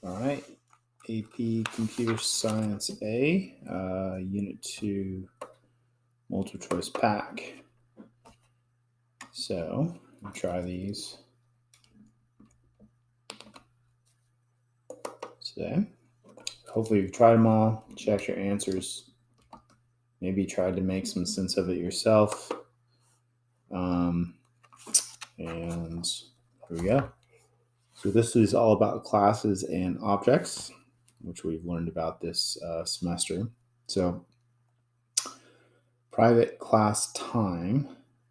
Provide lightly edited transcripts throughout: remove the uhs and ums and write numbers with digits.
All right, AP Computer Science A, Unit 2, Multiple Choice Pack. So, I'll try these today. Hopefully you've tried them all, checked your answers, maybe tried to make some sense of it yourself. And here we go. So this is all about classes and objects, which we've learned about this semester. So private class time,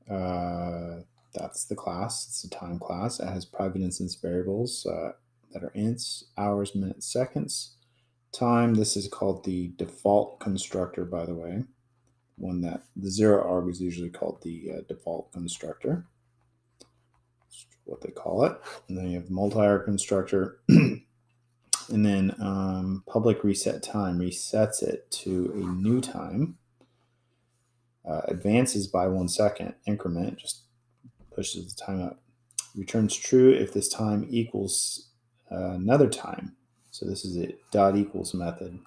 that's the class. It's a time class. It has private instance variables that are ints, hours, minutes, seconds. Time, this is called the default constructor, by the way. One that the zero arg is usually called the default constructor. That's what they call it. And then you have the multi-arg constructor. And then public reset time resets it to a new time. Advances by 1 second increment, just pushes the time up. Returns true if this time equals another time. So this is a dot equals method.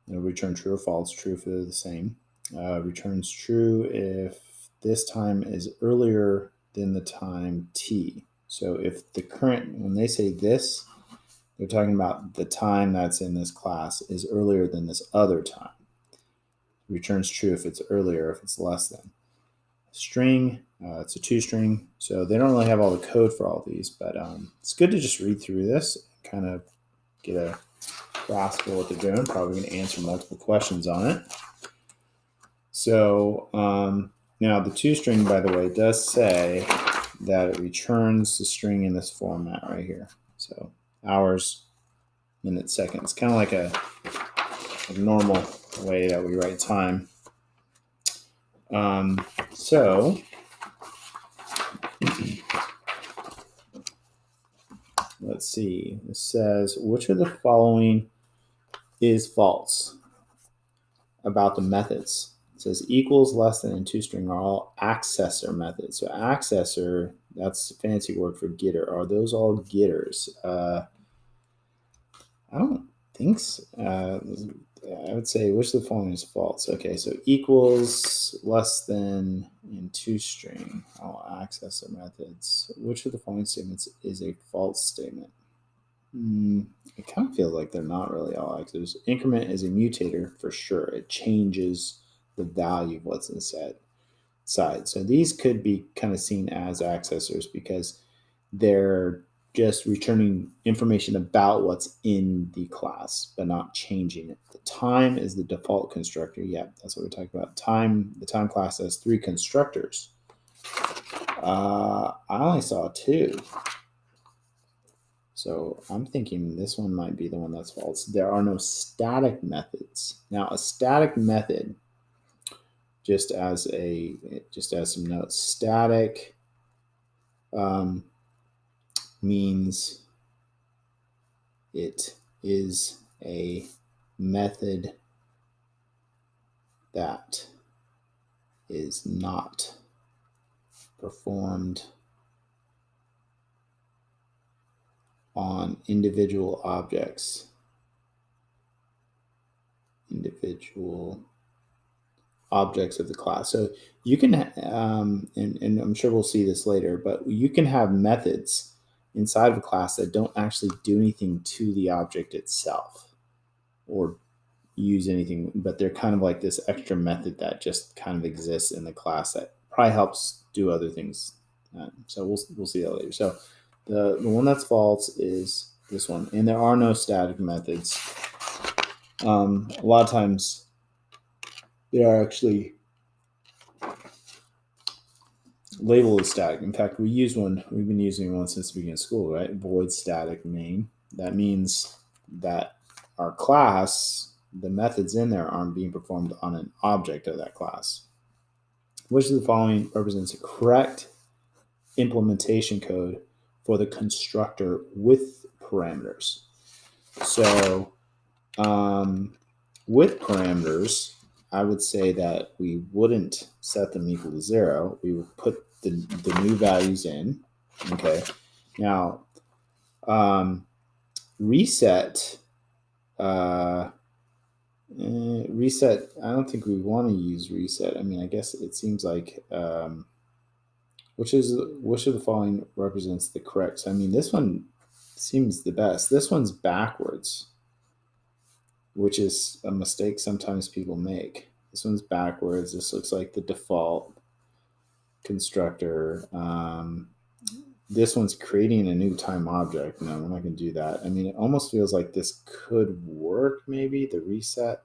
It'll return true or false, true if they're the same. Returns true if this time is earlier than the time t. So if the current, when they say this, they're talking about the time that's in this class is earlier than this other time. Returns true if it's earlier, if it's less than. String, it's a two-string, so they don't really have all the code for all these, but it's good to just read through this and kind of get a grasp of what they're doing. Probably going to answer multiple questions on it. So now the two-string, by the way, does say that it returns the string in this format right here. So hours, minutes, seconds, kind of like a normal way that we write time. So let's see. It says, which of the following is false about the methods? It says equals, less than, and two-string are all accessor methods. So accessor, that's a fancy word for getter. Are those all getters? I don't think so. I would say which of the following is false. Okay, so equals, less than, and two-string, all accessor methods. Which of the following statements is a false statement? It kind of feels like they're not really all accessors. Increment is a mutator for sure. It changes the value of what's inside. So these could be kind of seen as accessors because they're just returning information about what's in the class, but not changing it. The time is the default constructor. Yeah, that's what we're talking about. Time. The time class has 3 constructors. I only saw 2. So I'm thinking this one might be the one that's false. There are no static methods. Now, a static method, just as some notes, static means it is a method that is not performed on individual objects. Individual objects of the class. So you can, and I'm sure we'll see this later, but you can have methods inside of a class that don't actually do anything to the object itself or use anything, but they're kind of like this extra method that just kind of exists in the class that probably helps do other things. So we'll see that later. So the one that's false is this one, and there are no static methods. A lot of times they are actually labeled as static. In fact, we've been using one since the beginning of school, right? Void static main. That means that our class, the methods in there aren't being performed on an object of that class. Which of the following represents a correct implementation code for the constructor with parameters? So with parameters, I would say that we wouldn't set them equal to 0. We would put the new values in. Okay. Now, reset. Reset. I don't think we want to use reset. I mean, I guess it seems like which of the following represents the correct. So, I mean, this one seems the best. This one's backwards, which is a mistake sometimes people make. This one's backwards. This looks like the default constructor. This one's creating a new time object. No, we're not going to do that. I mean, it almost feels like this could work, maybe, the reset.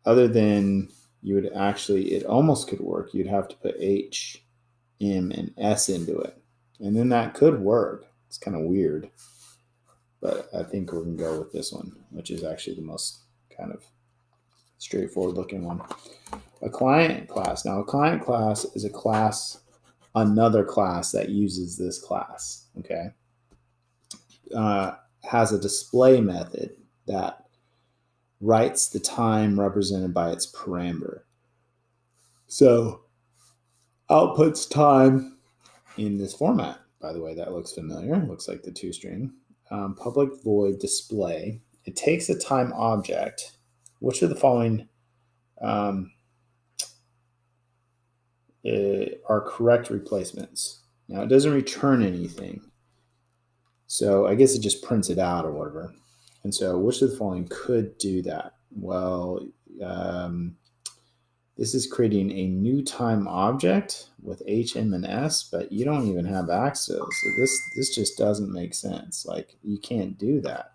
Other than you would actually, it almost could work. You'd have to put H, M, and S into it. And then that could work. It's kind of weird. But I think we're going to go with this one, which is actually the most kind of straightforward looking one. A client class. Now, a client class is a class, another class that uses this class, okay? Has a display method that writes the time represented by its parameter. So, outputs time in this format. By the way, that looks familiar. Looks like the toString. Public void display. It takes a time object. Which of the following are correct replacements? Now, it doesn't return anything. So I guess it just prints it out or whatever. And so which of the following could do that? Well, this is creating a new time object with H, M, and S, but you don't even have access. So this just doesn't make sense. Like, you can't do that.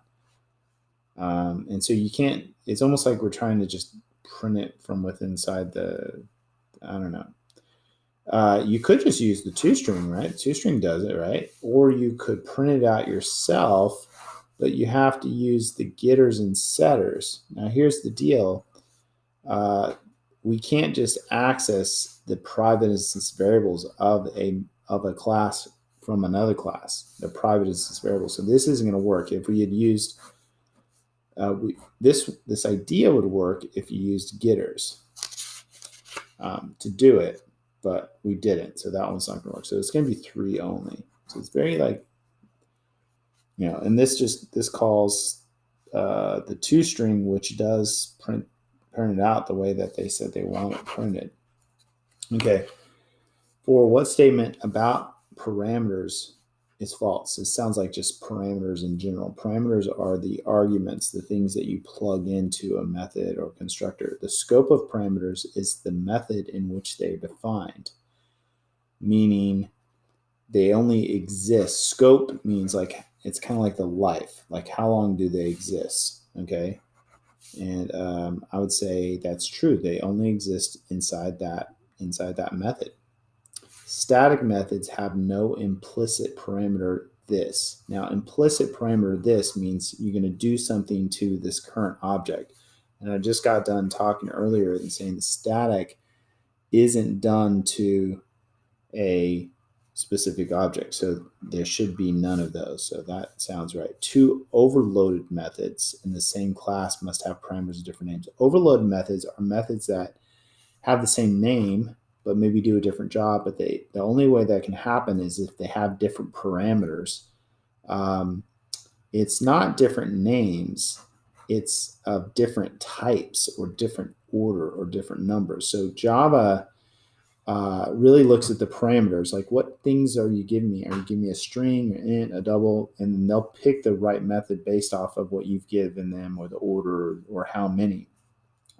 And so you can't, it's almost like we're trying to just print it from within inside the, I don't know. You could just use the toString, right? toString does it, right? Or you could print it out yourself, but you have to use the getters and setters. Now, here's the deal. We can't just access the private instance variables of a class from another class, the private instance variables. So this isn't going to work. If we had used this idea would work if you used getters to do it, but we didn't. So that one's not going to work. So it's going to be 3 only. So it's very like, and this calls the toString, which does print it out the way that they said they want it printed. Okay. For what statement about parameters is false? It sounds like just parameters in general. Parameters are the arguments, the things that you plug into a method or constructor. The scope of parameters is the method in which they're defined, meaning they only exist. Scope means like, it's kind of like the life, like how long do they exist, okay? And I would say that's true. They only exist inside that method. Static methods have no implicit parameter this. Now, implicit parameter this means you're going to do something to this current object. And I just got done talking earlier and saying the static isn't done to a specific object. So there should be none of those. So that sounds right. 2 overloaded methods in the same class must have parameters of different names. Overloaded methods are methods that have the same name, but maybe do a different job. But the only way that can happen is if they have different parameters. It's not different names. It's of different types or different order or different numbers. So Java really looks at the parameters, like what things are you giving me? Are you giving me a string, an int, a double? And then they'll pick the right method based off of what you've given them or the order or how many.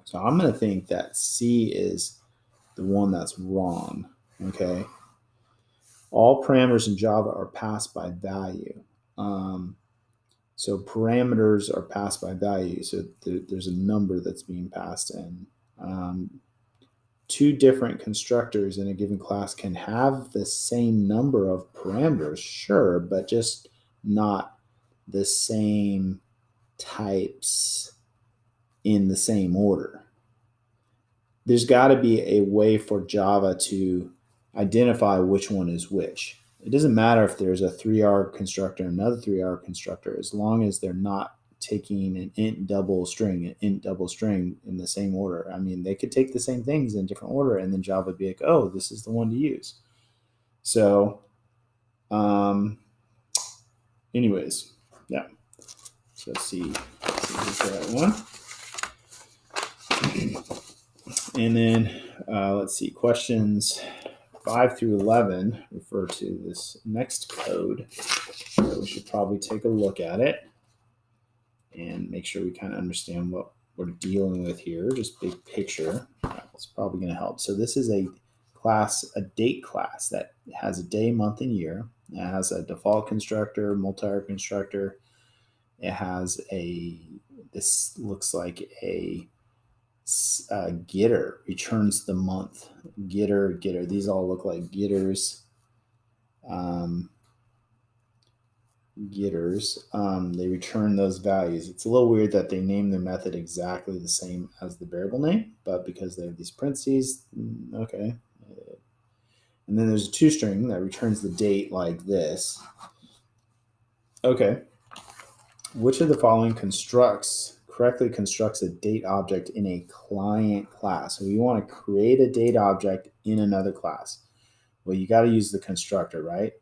So I'm going to think that C is the one that's wrong, okay? All parameters in Java are passed by value. So parameters are passed by value. So there's a number that's being passed in. 2 different constructors in a given class can have the same number of parameters, sure, but just not the same types in the same order. There's got to be a way for Java to identify which one is which. It doesn't matter if there's a 3R constructor and another 3R constructor, as long as they're not taking an int double string in the same order. I mean, they could take the same things in different order, and then Java would be like, oh, this is the one to use. So, anyways, yeah. So let's see who's the right one. And then let's see, questions 5 through 11 refer to this next code. So we should probably take a look at it and make sure we kind of understand what we're dealing with here, just big picture. It's probably going to help. So this is a class, a date class that has a day, month, and year. It has a default constructor, multi-array constructor. It has this looks like a getter, returns the month. Getter. These all look like getters. They return those values. It's a little weird that they name the method exactly the same as the variable name, but because they have these parentheses, okay. And then there's a toString that returns the date like this. Okay. Which of the following correctly constructs a date object in a client class? So we want to create a date object in another class. Well, you got to use the constructor, right?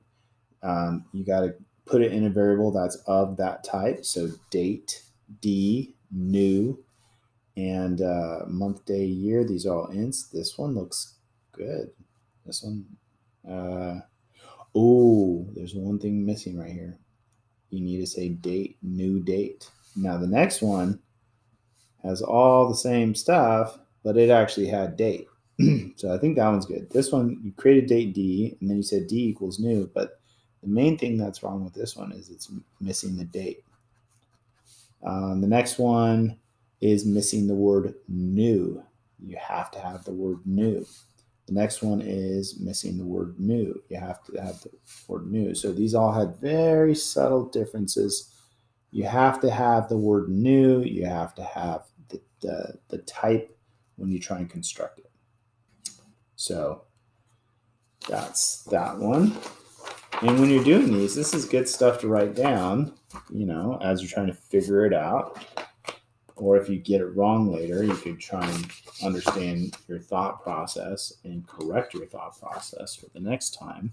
You got to put it in a variable that's of that type. So date, D, new, and month, day, year. These are all ints. This one looks good. This one. There's one thing missing right here. You need to say date, new date. Now the next one has all the same stuff, but it actually had date. So I think that one's good. This one, you created date D, and then you said D equals new, but the main thing that's wrong with this one is it's missing the date. The next one is missing the word new. You have to have the word new. The next one is missing the word new. You have to have the word new. So these all had very subtle differences. You have to have the word new. You have to have the type when you try and construct it. So that's that one. And when you're doing these, this is good stuff to write down, as you're trying to figure it out. Or if you get it wrong later, you could try and understand your thought process and correct your thought process for the next time.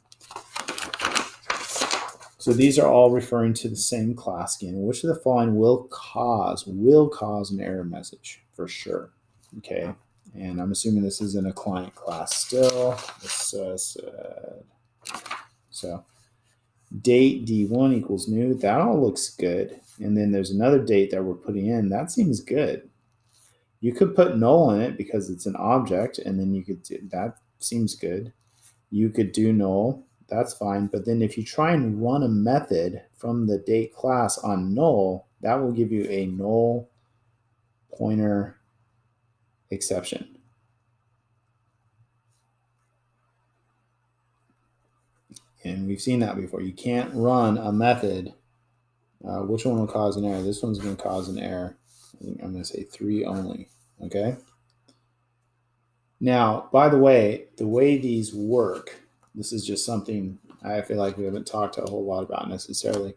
So these are all referring to the same class again. Which of the following will cause an error message for sure? Okay. And I'm assuming this is in a client class still. So date D1 equals new. That all looks good. And then there's another date that we're putting in. That seems good. You could put null in it because it's an object, and then you could do that. Seems good. You could do null. That's fine. But then if you try and run a method from the date class on null, that will give you a null pointer exception. And we've seen that before. You can't run a method. Which one will cause an error? This one's going to cause an error. I think I'm going to say 3 only. Okay. Now, by the way these work, this is just something I feel like we haven't talked a whole lot about necessarily.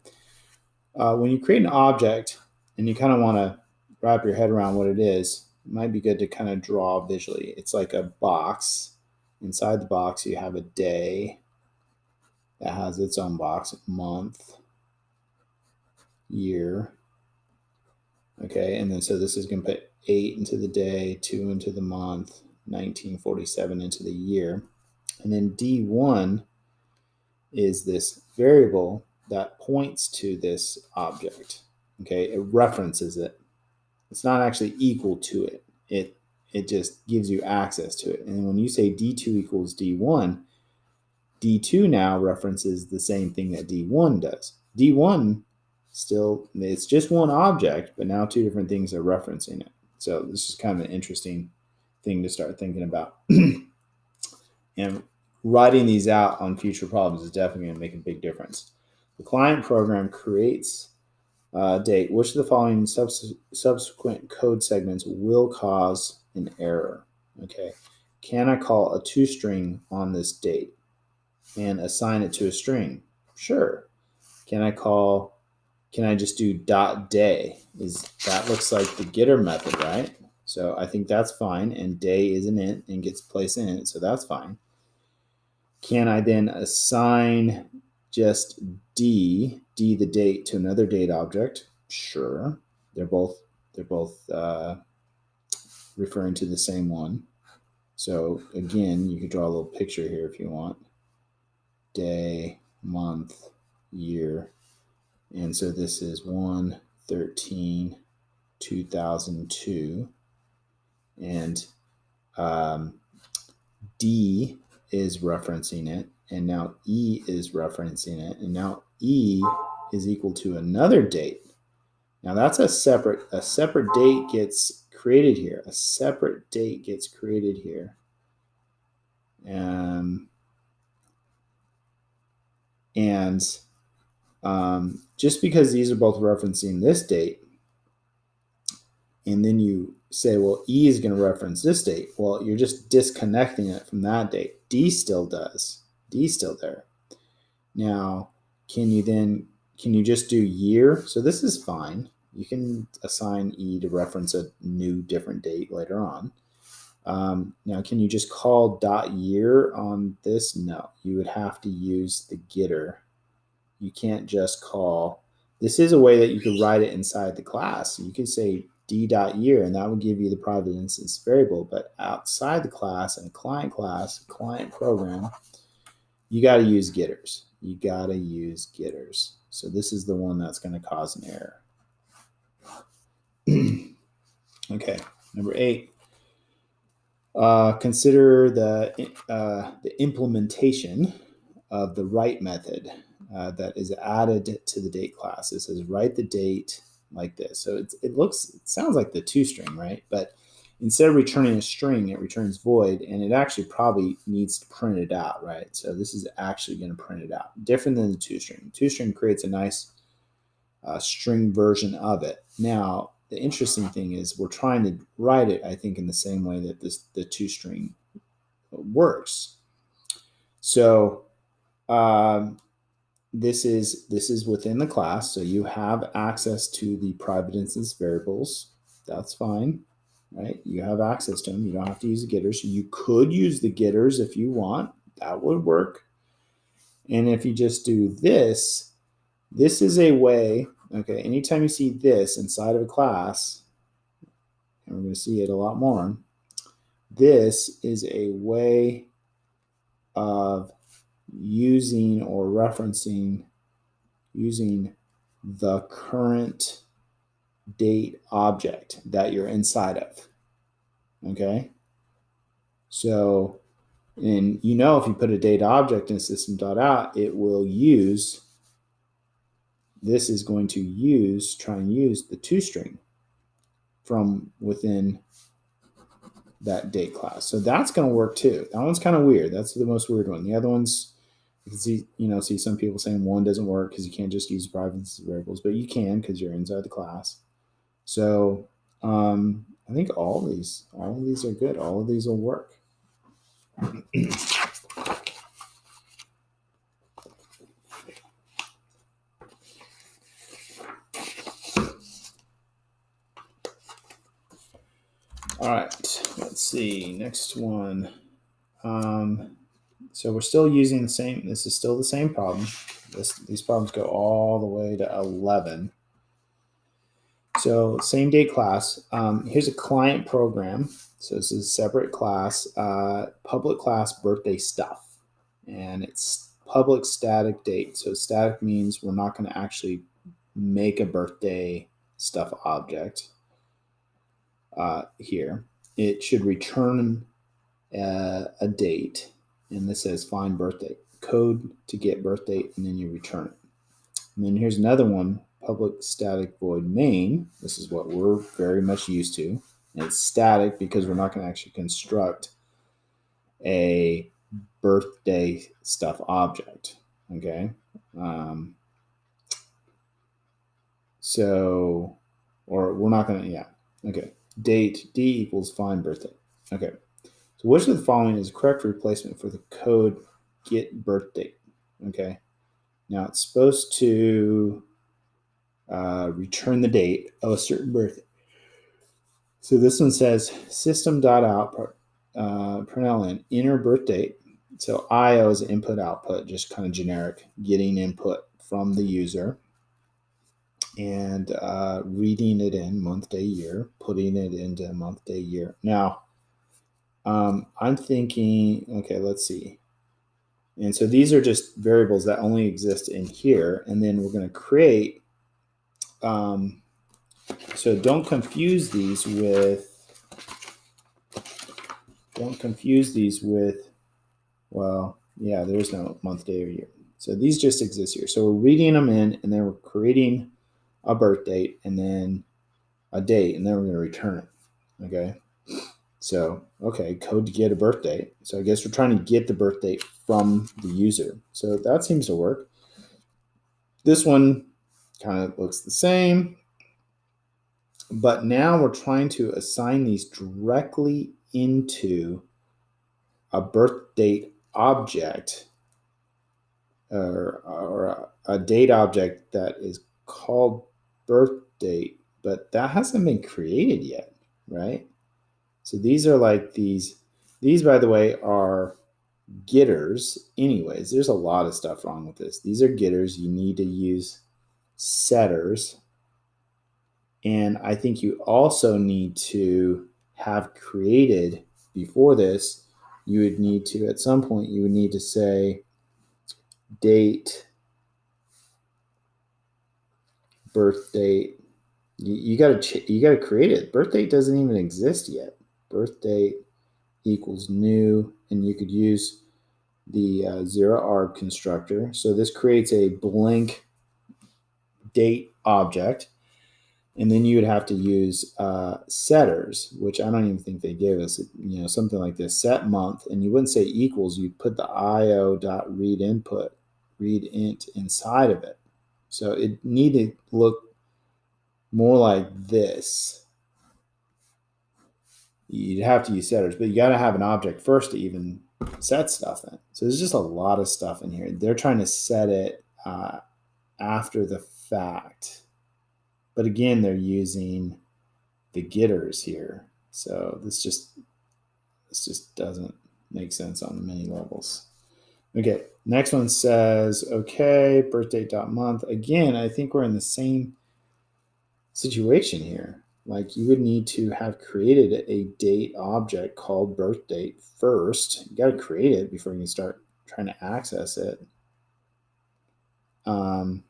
When you create an object and you kind of want to wrap your head around what it is, it might be good to kind of draw visually. It's like a box. Inside the box, you have a day that has its own box, month, year. Okay, and then so this is going to put 8 into the day, 2 into the month, 1947 into the year. And then D1 is this variable that points to this object. Okay, it references it. It's not actually equal to it. It just gives you access to it. And when you say D2 equals D1, D2 now references the same thing that D1 does. D1 still, it's just one object, but now 2 different things are referencing it. So this is kind of an interesting thing to start thinking about. And writing these out on future problems is definitely going to make a big difference. The client program creates date. Which of the following subsequent code segments will cause an error? Okay. Can I call a toString on this date and assign it to a string? Sure. Can I just do .day? That looks like the getter method, right? So I think that's fine. And day is an int and gets placed in it. So that's fine. Can I then assign just D the date to another date object? Sure, they're both referring to the same one. So again, you could draw a little picture here if you want. Day, month, year. And so this is 1/13/2002. And D is referencing it. And now E is referencing it. And now E is equal to another date. Now that's a separate date gets created here. A separate date gets created here. And just because these are both referencing this date, and then you say, well, E is going to reference this date. Well, you're just disconnecting it from that date. D still does. D still there. Now, can you just do year? So this is fine. You can assign E to reference a new different date later on. Now, can you just call .year on this? No, you would have to use the getter. You can't just call. This is a way that you could write it inside the class. You could say d.year, and that would give you the private instance variable. But outside the class, in a client class, client program, you got to use getters. You got to use getters. So this is the one that's going to cause an error. Okay, number 8. Consider the implementation of the write method that is added to the date class. It says write the date like this. So it sounds like the toString, right? But instead of returning a string, it returns void, and it actually probably needs to print it out, right? So this is actually going to print it out, different than the toString. toString creates a nice string version of it. Now, the interesting thing is we're trying to write it, I think, in the same way that the toString works. So this is within the class, so you have access to the private instance variables. That's fine, right? You have access to them. You don't have to use the getters. You could use the getters if you want. That would work. And if you just do this, this is a way, okay, anytime you see this inside of a class, and we're going to see it a lot more, this is a way of using or referencing using the current date object that you're inside of. Okay? So, and you know, if you put a date object in system.out, it will use, this is going to try and use the toString from within that date class. So that's going to work too. That one's kind of weird. That's the most weird one. The other ones, you can see some people saying one doesn't work because you can't just use private variables, but you can because you're inside the class. So I think all of these are good. All of these will work. All right, let's see. Next one. So we're still using the same. This is still the same problem. These problems go all the way to 11. So same date class. Here's a client program. So this is a separate class, public class birthday stuff. And it's public static date. So static means we're not going to actually make a birthday stuff object here. It should return a date. And this says find birthday. Code to get birth date, and then you return it. And then here's another one, public static void main. This is what we're very much used to. And it's static because we're not going to actually construct a birthday stuff object. Okay. So, or we're not going to, yeah. Okay. Date, D equals find birthday. Okay. So which of the following is a correct replacement for the code get birth date? Okay. Now it's supposed to return the date of a certain birthday. So this one says system.out println inner birth date. So IO is input output, just kind of generic, getting input from the user. and reading it in month, day, year, putting it into month, day, year. Now, I'm thinking, okay, let's see. And so these are just variables that only exist in here. And then we're going to create, so don't confuse these with, well, yeah, there's no month, day, or year. So these just exist here. So we're reading them in, and then we're creating a birth date, and then a date, and then we're going to return it. Okay. So, okay, code to get a birth date. So I guess we're trying to get the birth date from the user. So that seems to work. This one kind of looks the same, but now we're trying to assign these directly into a birth date object, or a date object that is called birth date, but that hasn't been created yet, right? So these are like these, by the way, are getters. Anyways, there's a lot of stuff wrong with this. These are getters. You need to use setters. And I think you also need to have created before this, you would need to, at some point, you would need to say date, birth date. You got to create it. Birth date doesn't even exist yet. Birth date equals new, and you could use the zero arg constructor. So this creates a blank date object, and then you would have to use setters, which I don't even think they gave us. Something like this: set month, and you wouldn't say equals. You'd put the io.read input, read int inside of it. So it needed to look more like this. You'd have to use setters, but you got to have an object first to even set stuff in. So there's just a lot of stuff in here. They're trying to set it after the fact. But again, they're using the getters here. So this just doesn't make sense on many levels. Okay, next one says, okay, birthdate.month. Again, I think we're in the same situation here. Like you would need to have created a date object called birth date first. You got to create it before you can start trying to access it. So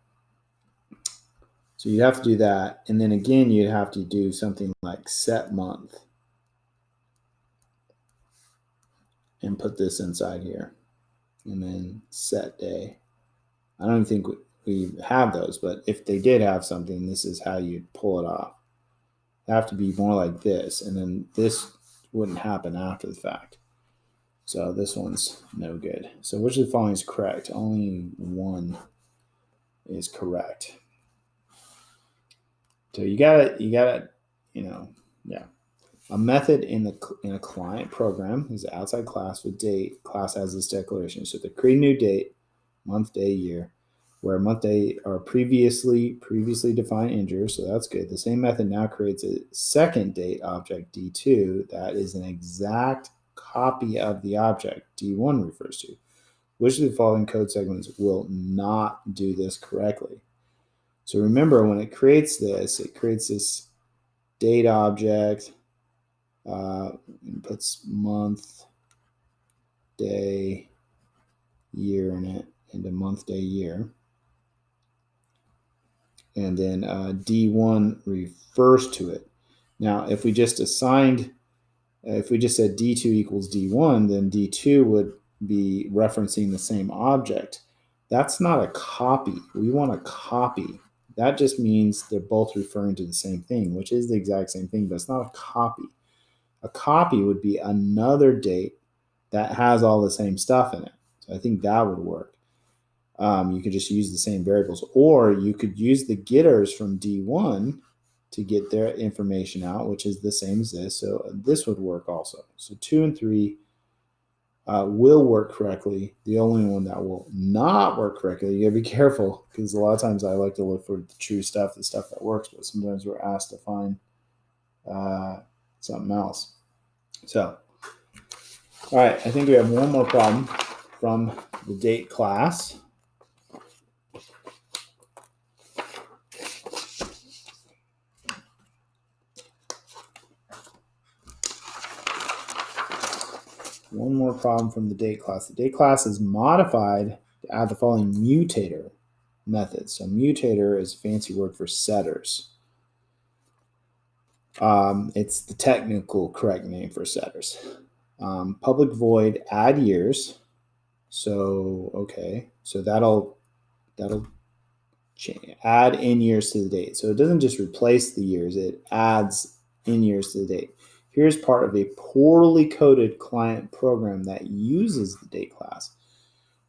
you'd have to do that. And then again, you'd have to do something like set month and put this inside here. And then set day. I don't think we have those, but if they did have something, this is how you'd pull it off. It'd have to be more like this. And then this wouldn't happen after the fact. So this one's no good. So which of the following is correct? Only one is correct. So you gotta, yeah. A method in a client program is an outside class with date. Class has this declaration. So they create a new date, month, day, year, where month, day are previously defined integers. So that's good. The same method now creates a second date object, D2, that is an exact copy of the object D1 refers to. Which of the following code segments will not do this correctly? So remember, when it creates this date object, and puts month, day, year in it, into month, day, year. And then D1 refers to it. Now, if we just said D2 equals D1, then D2 would be referencing the same object. That's not a copy. We want a copy. That just means they're both referring to the same thing, which is the exact same thing, but it's not a copy. A copy would be another date that has all the same stuff in it. So I think that would work. You could just use the same variables, or you could use the getters from D1 to get their information out, which is the same as this. So this would work also. So 2 and 3 will work correctly. The only one that will not work correctly, you gotta be careful, because a lot of times I like to look for the true stuff, the stuff that works, but sometimes we're asked to find something else. So, all right, I think we have one more problem from the date class. one more problem from the date class. The date class is modified to add the following mutator methods. So mutator is a fancy word for setters. It's the technical correct name for setters. Public void add years. So okay, so that'll add in years to the date. So it doesn't just replace the years; it adds in years to the date. Here's part of a poorly coded client program that uses the date class.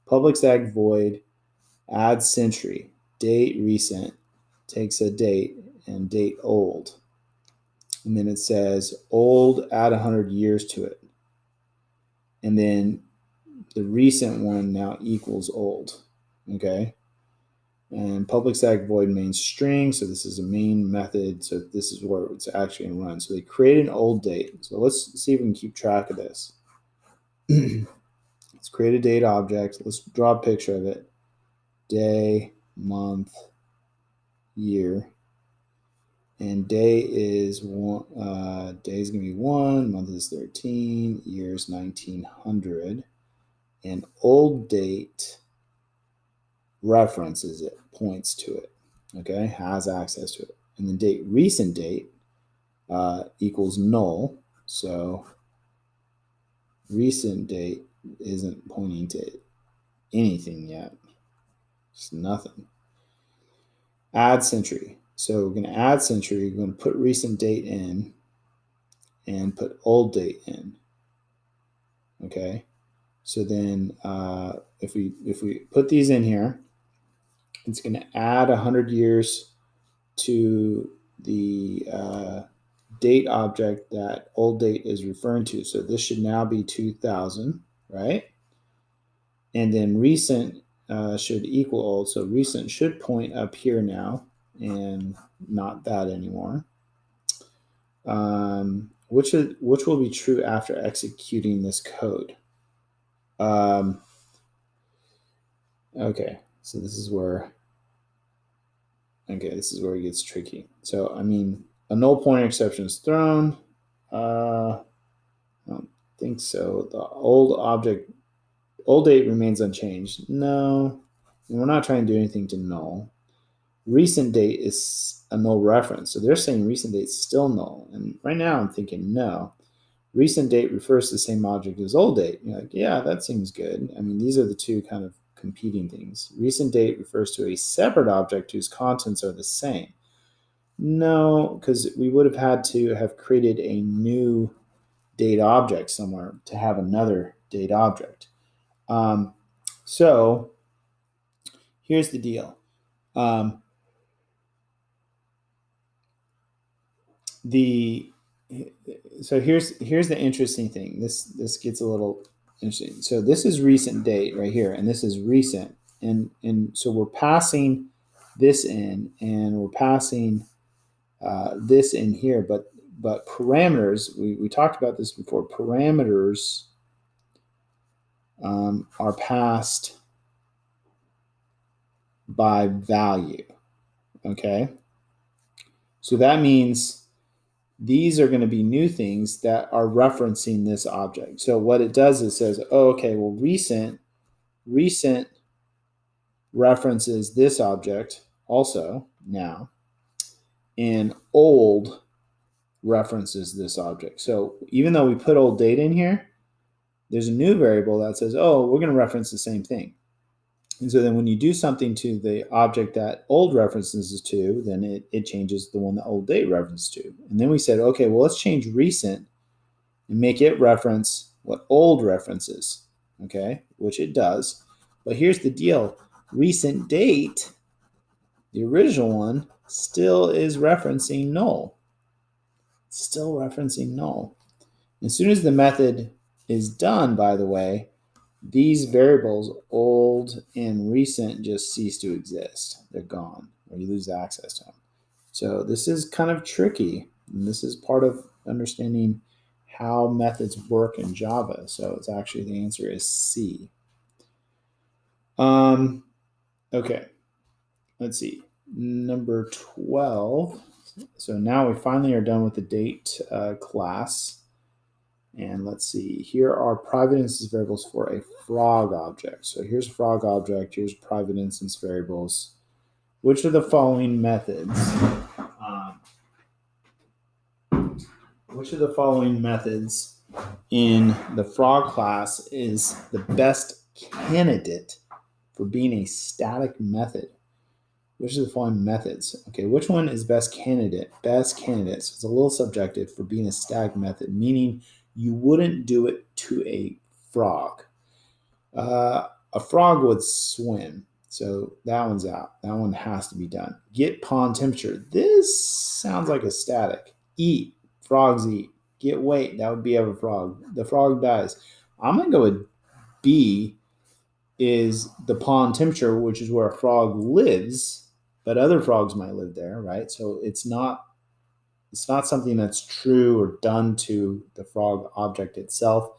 Public static void adds century, date recent, takes a date, and date old. And then it says old, add 100 years to it. And then the recent one now equals old. Okay. And public static void main string. So this is a main method. So this is where it's actually going to run. So they create an old date. So let's see if we can keep track of this. Let's create a date object. Let's draw a picture of it. Day, month, year. And day is one. Day is going to be 1. Month is 13. Year is 1900. And old date references it, points to it. Okay, has access to it. And then date recent date equals null. So recent date isn't pointing to anything yet. It's nothing. Add century. So we're going to add century. We're going to put recent date in and put old date in. Okay. So then if we put these in here, it's going to add 100 years to the date object that old date is referring to. So this should now be 2000, right? And then recent should equal old. So recent should point up here now and not that anymore. Which will be true after executing this code. Okay, so this is where it gets tricky. So I mean, a null pointer exception is thrown. I don't think so. The old date remains unchanged. No, we're not trying to do anything to null. Recent date is a null reference, so they're saying recent date is still null. And right now I'm thinking no. Recent date refers to the same object as old date. You're like, yeah, that seems good. I mean, these are the two kind of competing things. Recent date refers to a separate object whose contents are the same. No, because we would have had to have created a new date object somewhere to have another date object. So here's the deal. So here's the interesting thing. This gets a little interesting. So this is recent date right here, and this is recent, and so we're passing this in, and we're passing this in here, but parameters. We talked about this before. Parameters are passed by value. Okay, so that means these are going to be new things that are referencing this object. So what it does is says, oh, okay, well, recent references this object also now, and old references this object. So even though we put old date in here, there's a new variable that says, oh, we're going to reference the same thing. And so then when you do something to the object that old references to, then it changes the one that old date references to. And then we said, okay, well, let's change recent and make it reference what old references, okay, which it does. But here's the deal. Recent date, the original one, still is referencing null. Still referencing null. As soon as the method is done, by the way, these variables, old and recent, just cease to exist. They're gone, or you lose access to them. So this is kind of tricky, and this is part of understanding how methods work in Java. So it's actually, the answer is C. Okay, let's see. Number 12. So now we finally are done with the date class. And let's see, here are private instance variables for a frog object. So here's a frog object, here's private instance variables. Which of the following methods, which of the following methods in the frog class is the best candidate for being a static method? Which of the following methods? Okay, which one is best candidate? Best candidate. So it's a little subjective for being a static method, meaning you wouldn't do it to a frog. A frog would swim, so that one's out. That one has to be done. Get pond temperature. This sounds like a static. Eat. Frogs eat. Get weight. That would be of a frog. The frog dies. I'm going to go with B is the pond temperature, which is where a frog lives, but other frogs might live there, right? So it's not something that's true or done to the frog object itself.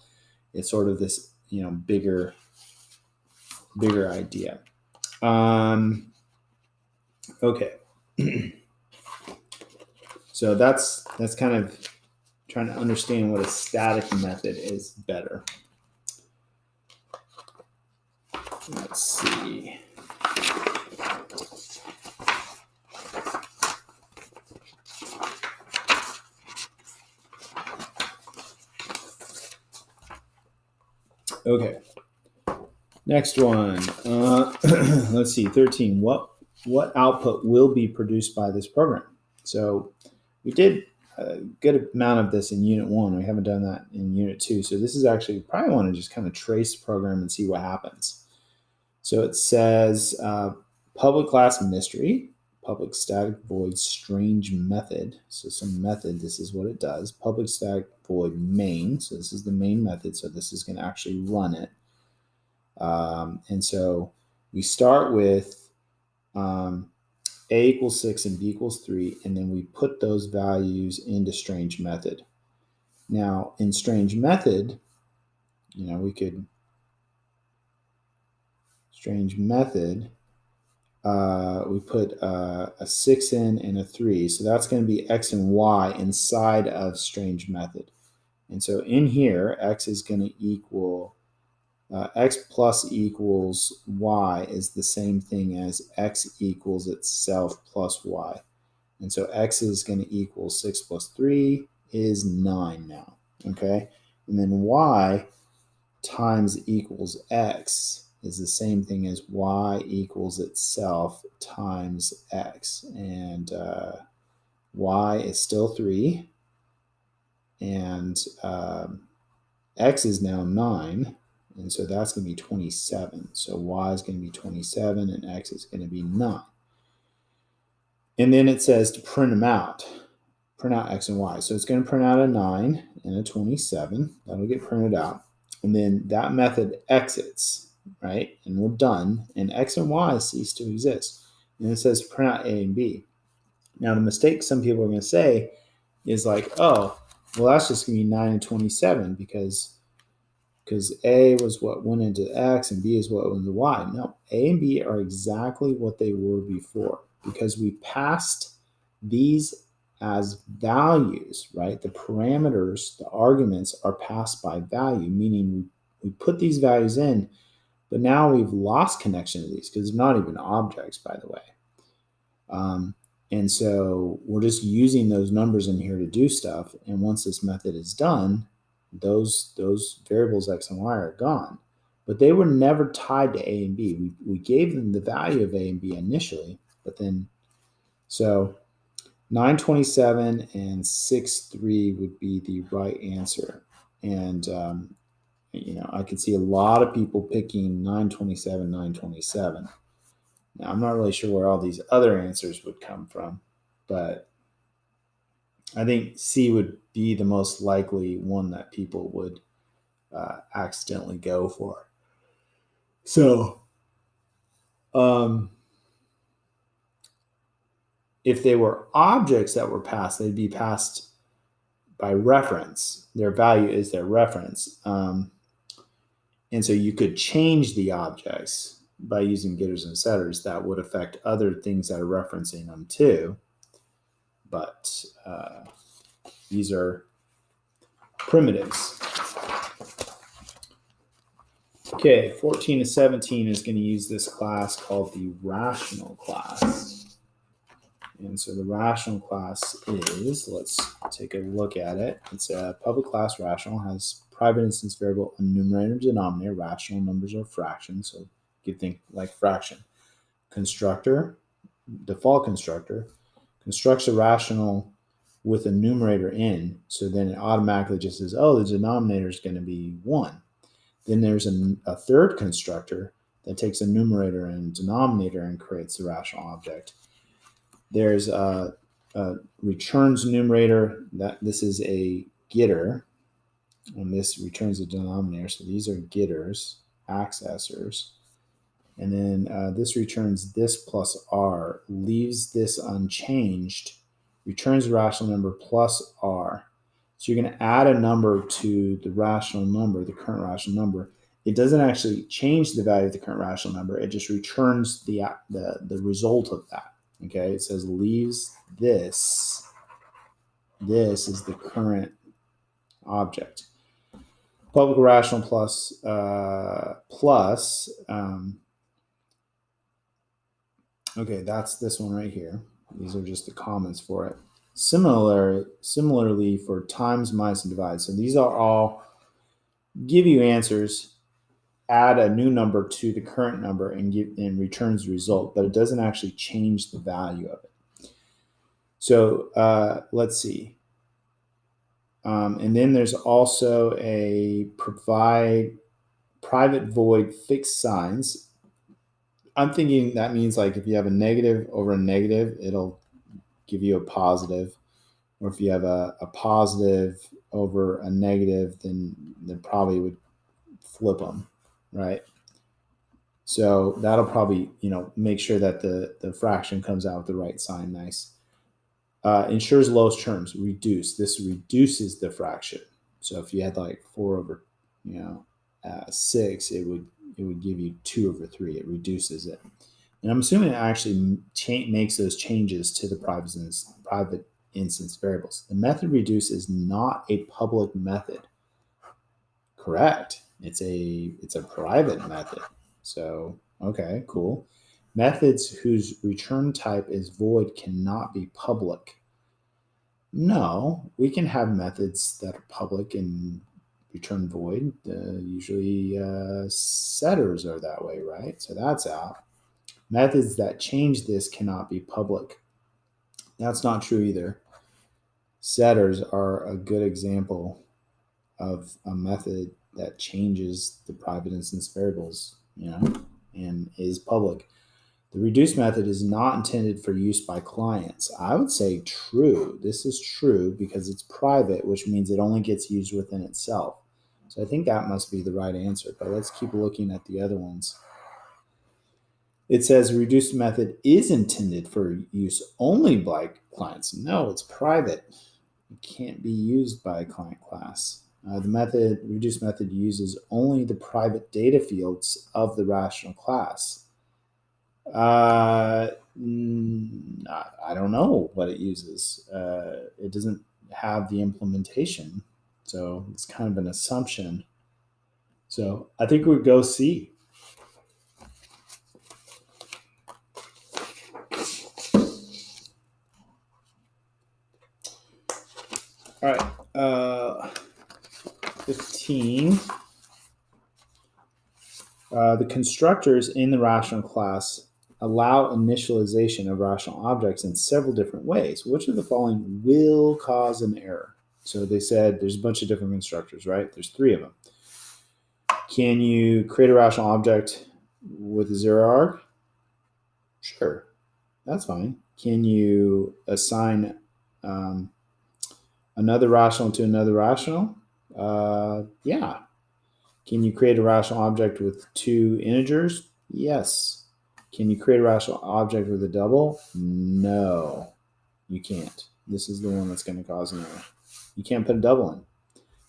It's sort of this, bigger idea. Okay. So that's kind of trying to understand what a static method is better. Let's see. Okay. Next one. Let's see. 13. What output will be produced by this program? So we did a good amount of this in Unit 1. We haven't done that in Unit 2. So this is actually, probably want to just kind of trace the program and see what happens. So it says public class mystery, public static void strange method. So some method, this is what it does. Public static void main. So this is the main method. So this is going to actually run it. And so we start with A equals 6 and B equals 3, and then we put those values into strange method. Now, in strange method, we could strange method, we put a 6 in and a 3. So that's going to be X and Y inside of strange method. And so in here, X is going to equal X plus equals Y is the same thing as X equals itself plus Y. And so X is going to equal 6 plus 3 is 9 now. Okay. And then Y times equals X is the same thing as Y equals itself times X. And Y is still 3. And X is now 9. And so that's going to be 27. So Y is going to be 27 and X is going to be 9. And then it says to print them out. Print out X and Y. So it's going to print out a 9 and a 27. That'll get printed out. And then that method exits, right? And we're done. And X and Y cease to exist. And it says print out A and B. Now, the mistake some people are going to say is like, oh, well, that's just going to be 9 and 27 because A was what went into X and B is what went into Y. No, A and B are exactly what they were before because we passed these as values, right? The parameters, the arguments are passed by value, meaning we put these values in, but now we've lost connection to these because they're not even objects, by the way. And so we're just using those numbers in here to do stuff. And once this method is done, those variables X and Y are gone. But they were never tied to A and B. We gave them the value of A and B initially, but then, so 927 and 63 would be the right answer. And, I could see a lot of people picking 927, 927. Now, I'm not really sure where all these other answers would come from, but I think C would be the most likely one that people would accidentally go for. So, if they were objects that were passed, they'd be passed by reference. Their value is their reference. And so you could change the objects by using getters and setters that would affect other things that are referencing them too. But these are primitives. Okay, 14 to 17 is going to use this class called the rational class. And so the rational class is, let's take a look at it. It's a public class rational, has private instance variable, a numerator and denominator. Rational numbers are fractions, so you could think like fraction. Constructor, default constructor, constructs a rational with a numerator in, so then it automatically just says, oh, the denominator is going to be 1. Then there's a third constructor that takes a numerator and denominator and creates the rational object. There's a returns numerator. That this is a getter, and this returns a denominator. So these are getters, accessors. And then this returns this plus r, leaves this unchanged, returns a rational number plus r. So you're going to add a number to the rational number, the current rational number. It doesn't actually change the value of the current rational number. It just returns the result of that. Okay, it says leaves this. This is the current object. Public rational plus okay, that's this one right here. These are just the comments for it. Similarly for times, minus, and divide. So these are all give you answers, add a new number to the current number, and returns the result, but it doesn't actually change the value of it. So let's see. And then there's also a provide private void fixed signs. I'm thinking that means like if you have a negative over a negative, it'll give you a positive. Or if you have a positive over a negative, then probably would flip them, right? So that'll probably, make sure that the fraction comes out with the right sign. Nice. Ensures lowest terms, reduce. This reduces the fraction. So if you had like 4 over, 6, it would give you 2 over 3. It reduces it. And I'm assuming it actually makes those changes to the private instance variables. The method reduce is not a public method. Correct. It's a private method. So, okay, cool. Methods whose return type is void cannot be public. No, we can have methods that are public and return void. Usually setters are that way, right? So that's out. Methods that change this cannot be public. That's not true either. Setters are a good example of a method that changes the private instance variables, and is public. The reduce method is not intended for use by clients. I would say true. This is true because it's private, which means it only gets used within itself. So I think that must be the right answer, but let's keep looking at the other ones. It says reduced method is intended for use only by clients. No, it's private. It can't be used by a client class. The reduced method uses only the private data fields of the rational class. I don't know what it uses. It doesn't have the implementation, so it's kind of an assumption. So I think we'd go C. All right, 15. The constructors in the rational class allow initialization of rational objects in several different ways. Which of the following will cause an error? So they said there's a bunch of different constructors, right? There's 3 of them. Can you create a rational object with a 0 arg? Sure, that's fine. Can you assign another rational to another rational? Yeah. Can you create a rational object with 2 integers? Yes. Can you create a rational object with a double? No, you can't. This is the one that's going to cause an error. You can't put a double in.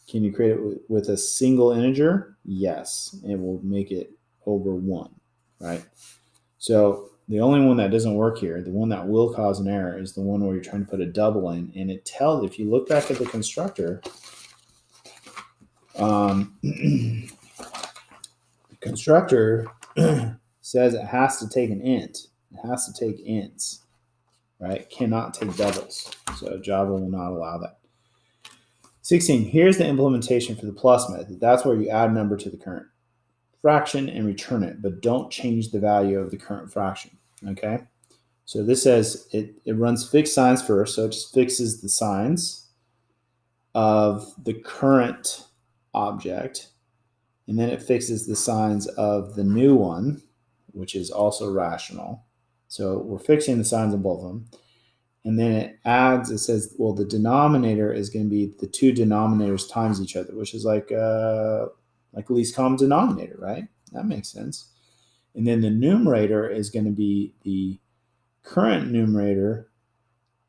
Can you create it with a single integer? Yes. It will make it over 1, right? So the only one that doesn't work here, the one that will cause an error, is the one where you're trying to put a double in. And it tells, if you look back at the constructor, the constructor says it has to take an int. It has to take ints, right? Cannot take doubles. So Java will not allow that. 16, here's the implementation for the plus method. That's where you add a number to the current fraction and return it, but don't change the value of the current fraction, okay? So this says it runs fixed signs first, so it just fixes the signs of the current object, and then it fixes the signs of the new one, which is also rational. So we're fixing the signs of both of them. And then it adds, it says, well, the denominator is going to be the two denominators times each other, which is like least common denominator, right? That makes sense. And then the numerator is going to be the current numerator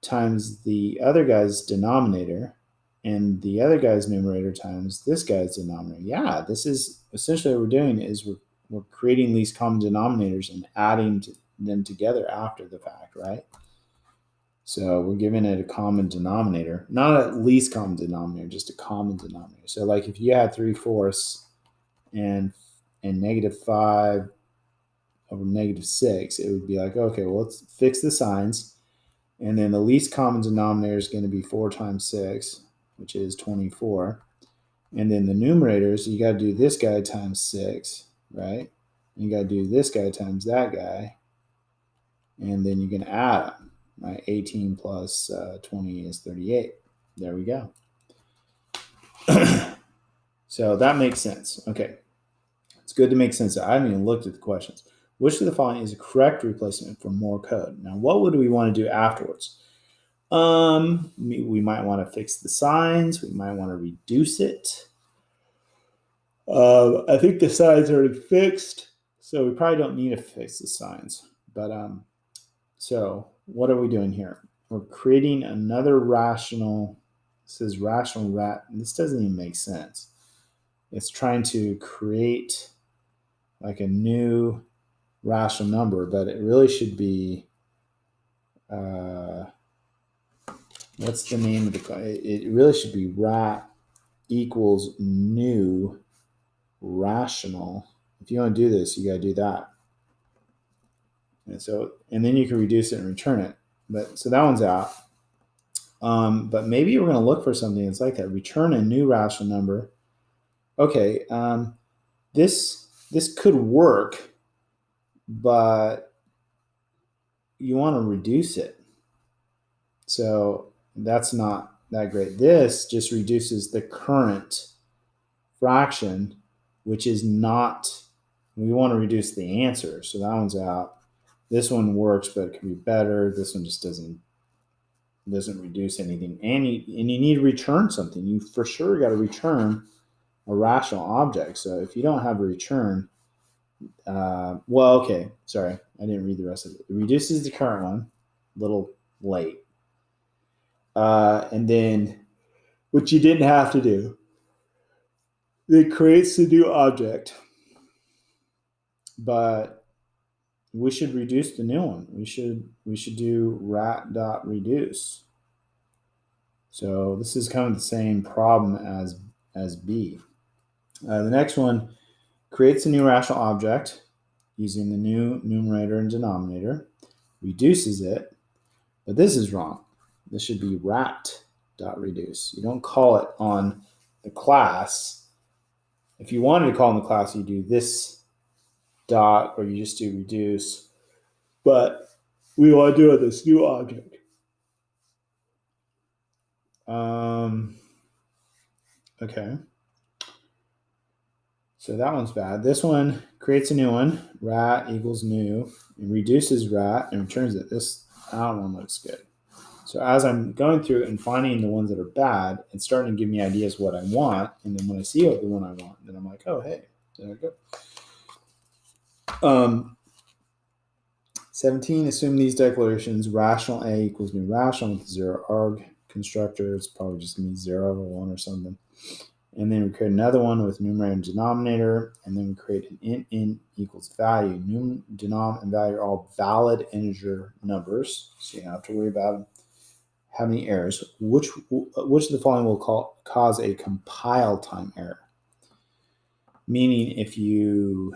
times the other guy's denominator, and the other guy's numerator times this guy's denominator. Yeah, this is essentially what we're doing is we're creating least common denominators and adding them together after the fact, right? So we're giving it a common denominator, not a least common denominator, just a common denominator. So like if you had 3/4 and -5 over -6, it would be like, okay, well, let's fix the signs. And then the least common denominator is going to be 4 times 6, which is 24. And then the numerators, you got to do this guy times 6, right? And you got to do this guy times that guy. And then you're going to add them, right? 18 plus 20 is 38. There we go. So that makes sense. Okay. It's good to make sense. I haven't even looked at the questions. Which of the following is a correct replacement for more code? Now, what would we want to do afterwards? We might want to fix the signs. We might want to reduce it. I think the signs are already fixed, so we probably don't need to fix the signs. But so what are we doing here? We're creating another rational. It says rational rat. This doesn't even make sense. It's trying to create like a new rational number, but it really should be. What's the name of the? It really should be rat equals new rational. If you want to do this, you got to do that. And then you can reduce it and return it. But so that one's out. But maybe we're going to look for something that's like that. Return a new rational number. Okay, this could work, but you want to reduce it. So that's not that great. This just reduces the current fraction, which is not, we want to reduce the answer. So that one's out. This one works, but it could be better. This one just doesn't reduce anything. And you need to return something. You for sure got to return a rational object. So if you don't have a return, well, okay, sorry, I didn't read the rest of it. It reduces the current one, a little late. And then, which you didn't have to do, it creates a new object. But we should reduce the new one. We should do rat.reduce. So this is kind of the same problem as B. The next one creates a new rational object using the new numerator and denominator, reduces it, but this is wrong. This should be rat.reduce. You don't call it on the class. If you wanted to call in the class, you do this dot, or you just do reduce. But we want to do it this new object. Okay. So that one's bad. This one creates a new one, rat equals new, and reduces rat and returns it. That one looks good. So as I'm going through and finding the ones that are bad, it's starting to give me ideas what I want. And then when I see the one I want, then I'm like, oh, hey, there we go. 17, assume these declarations, rational A equals new rational with 0 arg constructor. It's probably just going to be 0 or 1 or something. And then we create another one with numerator and denominator. And then we create an int equals value. Denom and value are all valid integer numbers. So you don't have to worry about having errors. Which of the following will cause a compile time error? Meaning if you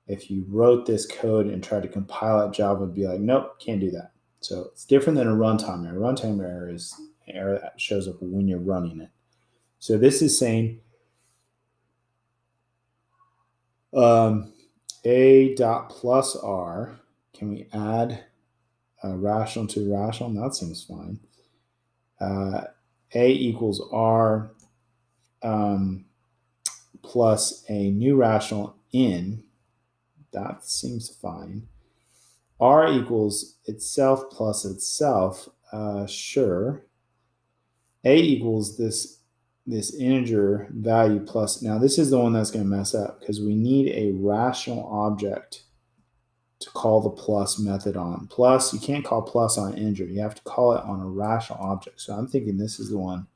if you wrote this code and tried to compile it, Java would be like, nope, can't do that. So it's different than a runtime error. Runtime error is an error that shows up when you're running it. So this is saying a dot plus r. Can we add a rational to rational? That seems fine. A equals r plus a new rational in. That seems fine. R equals itself plus itself. Sure. A equals this integer value plus. Now this is the one that's going to mess up because we need a rational object to call the plus method on. Plus, you can't call plus on an integer. You have to call it on a rational object. So I'm thinking this is the one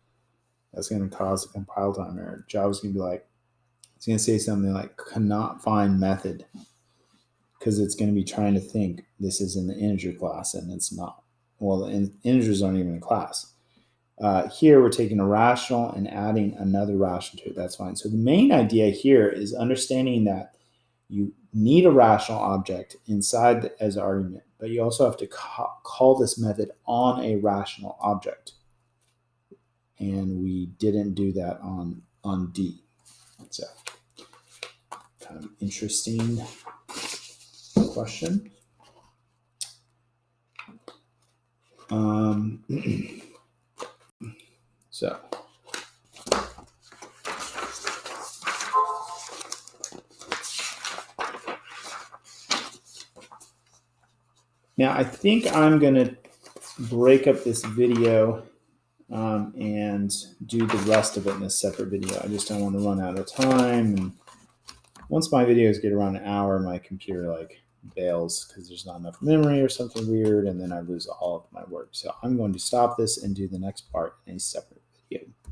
that's going to cause a compile time error. Java's going to be like, it's going to say something like cannot find method because it's going to be trying to think this is in the integer class and it's not. Well, the integers aren't even a class. Here we're taking a rational and adding another rational to it. That's fine. So the main idea here is understanding that you need a rational object inside as argument, but you also have to call this method on a rational object. And we didn't do that on D. So kind of interesting question. So now I think I'm going to break up this video and do the rest of it in a separate video. I just don't want to run out of time. And once my videos get around an hour, my computer like bails because there's not enough memory or something weird, and then I lose all of my work. So I'm going to stop this and do the next part in a separate